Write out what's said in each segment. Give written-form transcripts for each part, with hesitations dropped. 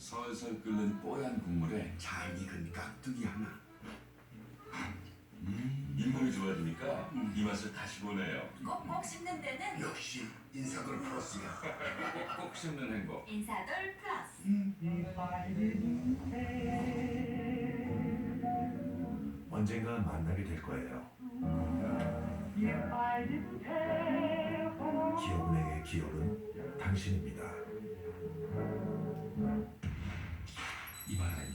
설설 끓는 뽀얀 국물에 잘 익은 깍두기 하나. 잇몸이 좋아지니까 이 맛을 다시 보네요. 꼭꼭 씹는 데는 역시 인사돌 플러스야. 꼭꼭 씹는 행복. 인사돌 플러스. 언젠가 만나게 될 거예요. 기업은행의 기업은 당신입니다. 이마라인,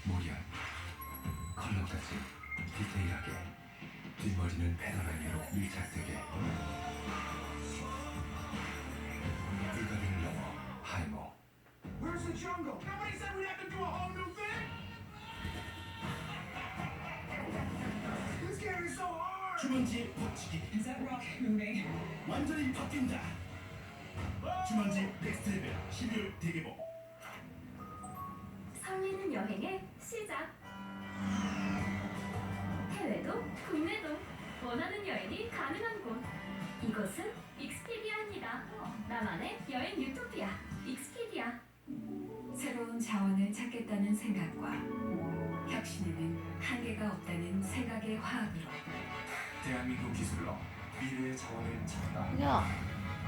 모리안, 컬러까지 디테일하게 뒷머리는 패러라인으로 밀착되게 불가능을 넘어 하이모. Where's the jungle? Nobody said we'd have to do a whole new thing! This game is so hard! 주먼지의 법칙이 Is that rock moving? 완전히 바뀐다. 주먼지 넥스트 레벨 12월 대개봉. 설레는 여행의 시작. 해외도 국내도 원하는 여행이 가능한 곳. 이곳은 익스피디아입니다. 나만의 여행 유토피아 익스피디아. 새로운 자원을 찾겠다는 생각과 혁신에는 한계가 없다는 생각의 화합으로 대한민국 기술로 미래의 자원을 찾다. 야,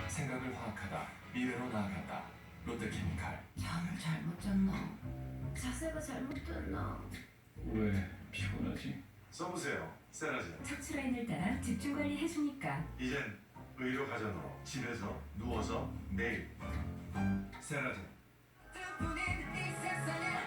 생각을 화학하다. 미래로 나아간다. 롯데케미칼. 잠을 잘못 잤나? 자세가 잘못됐나? 왜 피곤하지? 써보세요. 세라진. 척추 라인을 따라 집중 관리 해주니까 이젠 의료 가전으로 집에서 누워서 내일. 세라진. 이 세상에